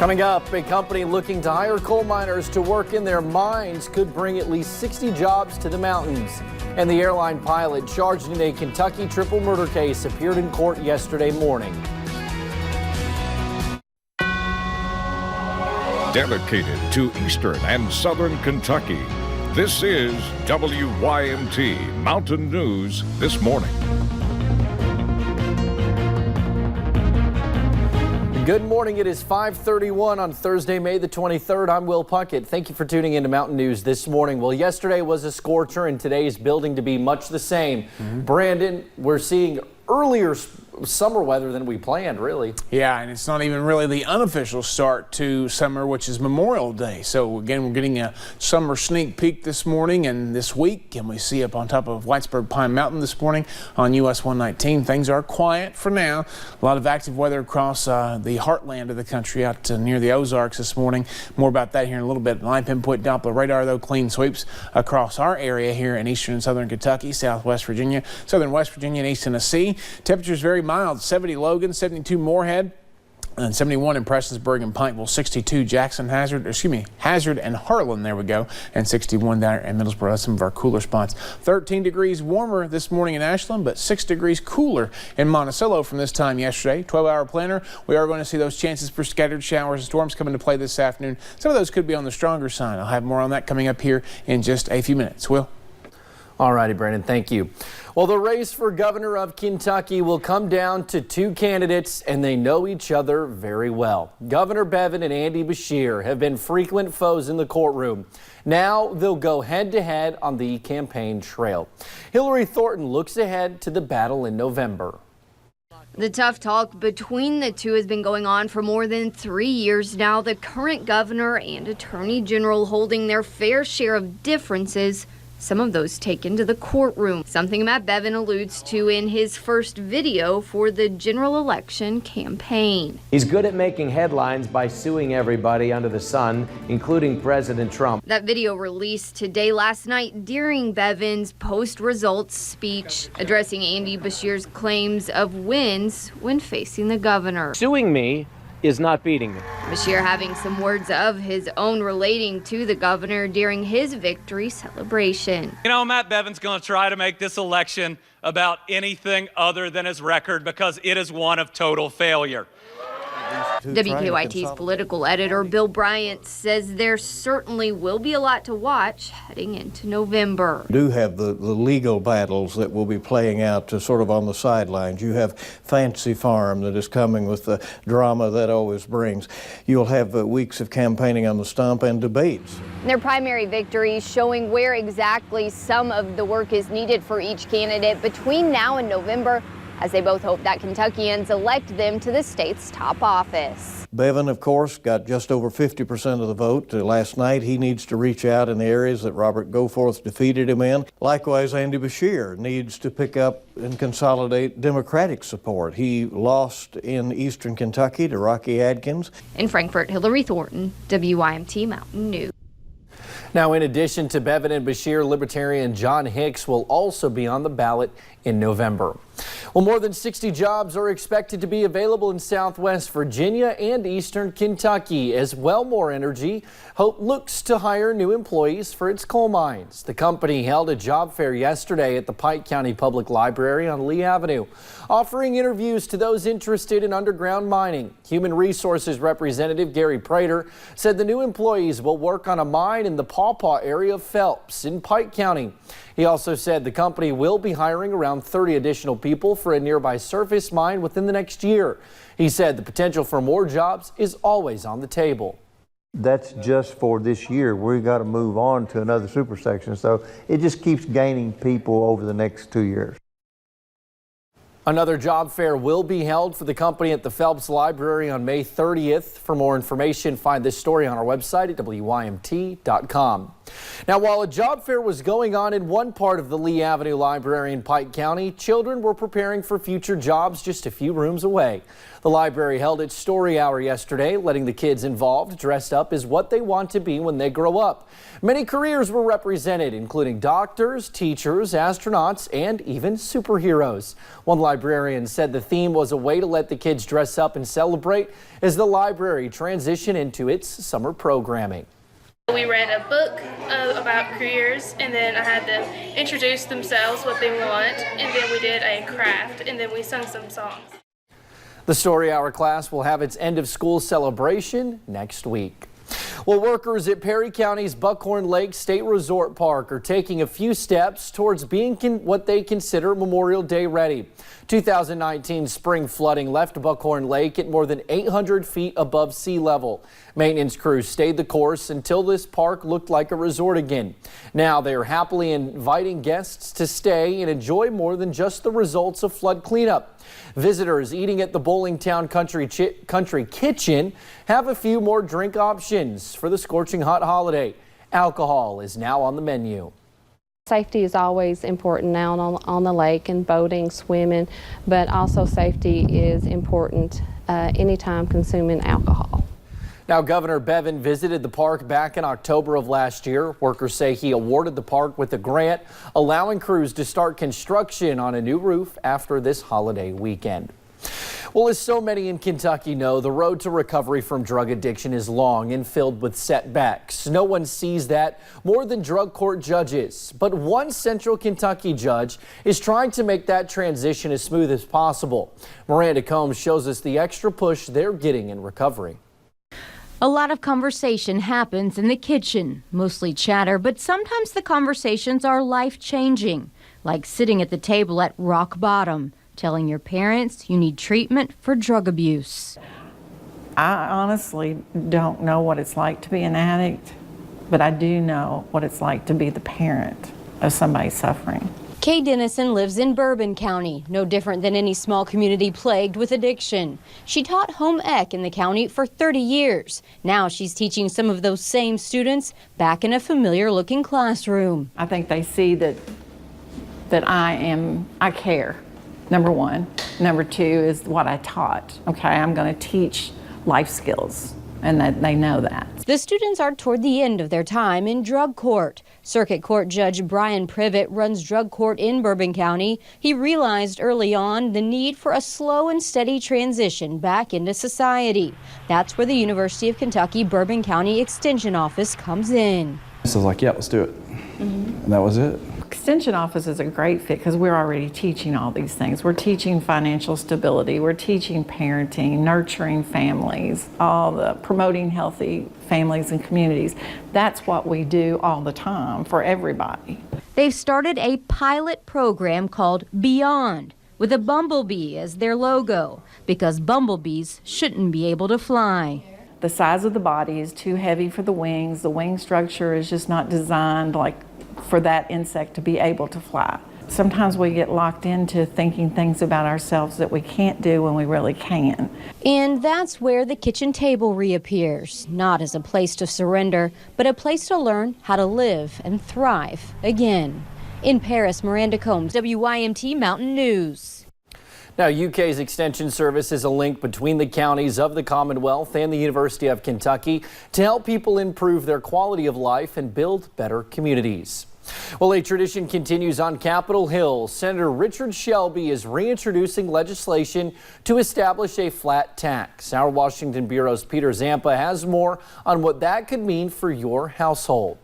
Coming up, a company looking to hire coal miners to work in their mines could bring at least 60 jobs to the mountains. And the airline pilot charged in a Kentucky triple murder case appeared in court yesterday morning. Dedicated to Eastern and Southern Kentucky, this is WYMT Mountain News This Morning. Good morning. It is 5:31 on Thursday, May the 23rd. I'm Will Puckett. Thank you for tuning into Mountain News This Morning. Well, yesterday was a scorcher and today is building to be much the same. Brandon, we're seeing earlier summer weather than we planned, really. Yeah, and it's not even really the unofficial start to summer, which is Memorial Day. So again, we're getting a summer sneak peek this morning and this week, and we see up on top of Whitesburg Pine Mountain this morning on US 119. Things are quiet for now. A lot of active weather across the heartland of the country out near the Ozarks this morning. More about that here in a little bit. 9 pinpoint Doppler radar, though, clean sweeps across our area here in eastern and southern Kentucky, southwest Virginia, southern West Virginia, and East Tennessee. Temperatures very mild. 70 Logan, 72 Moorhead, and 71 in Prestonsburg and Pikeville, 62 Jackson, Hazard and Harlan, there we go, and 61 down in Middlesboro. That's some of our cooler spots. 13 degrees warmer this morning in Ashland, but 6 degrees cooler in Monticello from this time yesterday. 12-hour planner. We are going to see those chances for scattered showers and storms come into play this afternoon. Some of those could be on the stronger side. I'll have more on that coming up here in just a few minutes. Will? All righty, Brandon, thank you. Well, the race for governor of Kentucky will come down to two candidates, and they know each other very well. Governor Bevin and Andy Beshear have been frequent foes in the courtroom. Now they'll go head-to-head on the campaign trail. Hillary Thornton looks ahead to the battle in November. The tough talk between the two has been going on for more than 3 years now. The current governor and attorney general holding their fair share of differences, some of those taken to the courtroom, something Matt Bevin alludes to in his first video for the general election campaign. He's good at making headlines by suing everybody under the sun, including President Trump. That video released today last night during Bevin's post-results speech, addressing Andy Beshear's claims of wins when facing the governor. Suing me is not beating me. Beshear having some words of his own relating to the governor during his victory celebration. You know, Matt Bevin's going to try to make this election about anything other than his record because it is one of total failure. WKYT's political editor Bill Bryant says there certainly will be a lot to watch heading into November. You do have the legal battles that will be playing out to sort of on the sidelines. You have Fancy Farm that is coming with the drama that always brings. You'll have weeks of campaigning on the stump and debates. Their primary victories showing where exactly some of the work is needed for each candidate between now and November, as they both hope that Kentuckians elect them to the state's top office. Bevin, of course, got just over 50% of the vote last night. He needs to reach out in the areas that Robert Goforth defeated him in. Likewise, Andy Beshear needs to pick up and consolidate Democratic support. He lost in eastern Kentucky to Rocky Adkins. In Frankfort, Hillary Thornton, WYMT Mountain News. Now, in addition to Bevin and Beshear, Libertarian John Hicks will also be on the ballot in November. Well, more than 60 jobs are expected to be available in Southwest Virginia and Eastern Kentucky as Wellmore Energy looks to hire new employees for its coal mines. The company held a job fair yesterday at the Pike County Public Library on Lee Avenue, offering interviews to those interested in underground mining. Human Resources Representative Gary Prater said the new employees will work on a mine in the Pawpaw area of Phelps in Pike County. He also said the company will be hiring around 30 additional people for a nearby surface mine within the next year. He said the potential for more jobs is always on the table. That's just for this year. We've got to move on to another super section. So it just keeps gaining people over the next 2 years. Another job fair will be held for the company at the Phelps Library on May 30th. For more information, find this story on our website at WYMT.com. Now, while a job fair was going on in one part of the Lee Avenue Library in Pike County, children were preparing for future jobs just a few rooms away. The library held its story hour yesterday, letting the kids involved dress up as what they want to be when they grow up. Many careers were represented, including doctors, teachers, astronauts, and even superheroes. One librarian said the theme was a way to let the kids dress up and celebrate as the library transitioned into its summer programming. We read a book about careers, and then I had them introduce themselves, what they want, and then we did a craft, and then we sung some songs. The Story Hour class will have its end of school celebration next week. Well, workers at Perry County's Buckhorn Lake State Resort Park are taking a few steps towards being what they consider Memorial Day ready. 2019 spring flooding left Buckhorn Lake at more than 800 feet above sea level. Maintenance crews stayed the course until this park looked like a resort again. Now they are happily inviting guests to stay and enjoy more than just the results of flood cleanup. Visitors eating at the Bowlingtown Country Kitchen have a few more drink options for the scorching hot holiday. Alcohol is now on the menu. Safety is always important now on the lake and boating, swimming, but also safety is important anytime consuming alcohol. Now, Governor Bevin visited the park back in October of last year. Workers say he awarded the park with a grant, allowing crews to start construction on a new roof after this holiday weekend. Well, as so many in Kentucky know, the road to recovery from drug addiction is long and filled with setbacks. No one sees that more than drug court judges. But one central Kentucky judge is trying to make that transition as smooth as possible. Miranda Combs shows us the extra push they're getting in recovery. A lot of conversation happens in the kitchen, mostly chatter, but sometimes the conversations are life-changing, like sitting at the table at rock bottom, telling your parents you need treatment for drug abuse. I honestly don't know what it's like to be an addict, but I do know what it's like to be the parent of somebody suffering. Kay Dennison lives in Bourbon County, no different than any small community plagued with addiction. She taught home ec in the county for 30 years. Now she's teaching some of those same students back in a familiar-looking classroom. I think they see that I care, number one. Number two is what I taught. Okay, I'm going to teach life skills, and that they know that. The students are toward the end of their time in drug court. Circuit Court Judge Brian Privet runs drug court in Bourbon County. He realized early on the need for a slow and steady transition back into society. That's where the University of Kentucky Bourbon County Extension Office comes in. So I was like, yeah, let's do it. And that was it. Extension office is a great fit because we're already teaching all these things. We're teaching financial stability, we're teaching parenting, nurturing families, all the promoting healthy families and communities. That's what we do all the time for everybody. They've started a pilot program called Beyond, with a bumblebee as their logo, because bumblebees shouldn't be able to fly. The size of the body is too heavy for the wings. The wing structure is just not designed like for that insect to be able to fly. Sometimes we get locked into thinking things about ourselves that we can't do when we really can. And that's where the kitchen table reappears, not as a place to surrender, but a place to learn how to live and thrive again. In Paris, Miranda Combs, WYMT Mountain News. Now, UK's Extension Service is a link between the counties of the Commonwealth and the University of Kentucky to help people improve their quality of life and build better communities. Well, a tradition continues on Capitol Hill. Senator Richard Shelby is reintroducing legislation to establish a flat tax. Our Washington Bureau's Peter Zampa has more on what that could mean for your household.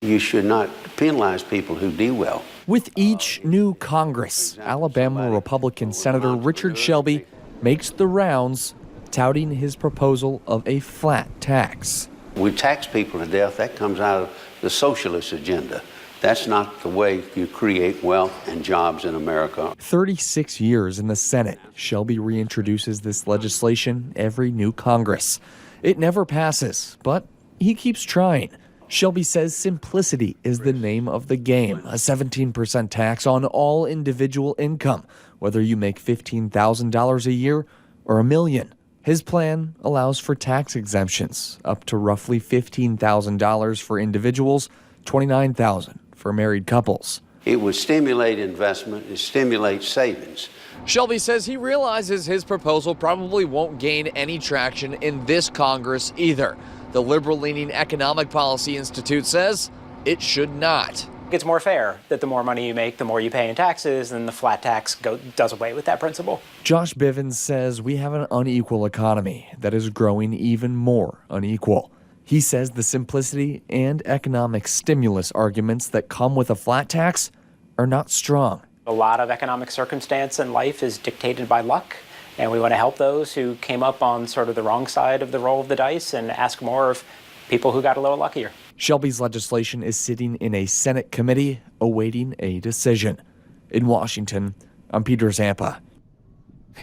You should not penalize people who do well. With each new Congress, Alabama Republican Senator Richard Shelby makes the rounds, touting his proposal of a flat tax. We tax people to death. That comes out of the socialist agenda. That's not the way you create wealth and jobs in America. 36 years in the Senate, Shelby reintroduces this legislation every new Congress. It never passes, but he keeps trying. Shelby says simplicity is the name of the game, a 17% tax on all individual income, whether you make $15,000 a year or $1 million. His plan allows for tax exemptions up to roughly $15,000 for individuals, $29,000 for married couples. It would stimulate investment, it stimulates savings. Shelby says he realizes his proposal probably won't gain any traction in this Congress either. The liberal-leaning Economic Policy Institute says it should not. It's more fair that the more money you make, the more you pay in taxes, and the flat tax does away with that principle. Josh Bevin says we have an unequal economy that is growing even more unequal. He says the simplicity and economic stimulus arguments that come with a flat tax are not strong. A lot of economic circumstance in life is dictated by luck, and we want to help those who came up on sort of the wrong side of the roll of the dice and ask more of people who got a little luckier. Shelby's legislation is sitting in a Senate committee awaiting a decision. In Washington, I'm Peter Zampa.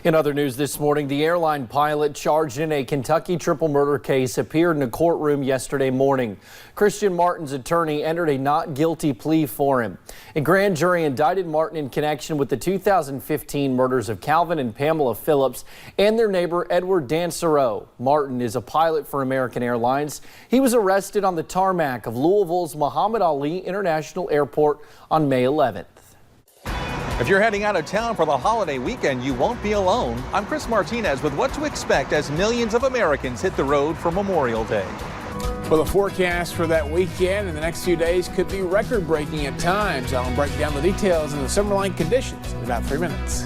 In other news this morning, the airline pilot charged in a Kentucky triple murder case appeared in a courtroom yesterday morning. Christian Martin's attorney entered a not guilty plea for him. A grand jury indicted Martin in connection with the 2015 murders of Calvin and Pamela Phillips and their neighbor Edward Dansereau. Martin is a pilot for American Airlines. He was arrested on the tarmac of Louisville's Muhammad Ali International Airport on May 11th. If you're heading out of town for the holiday weekend, you won't be alone. I'm Chris Martinez with what to expect as millions of Americans hit the road for Memorial Day. Well, the forecast for that weekend and the next few days could be record-breaking at times. I'll break down the details and the summer-like conditions in about 3 minutes.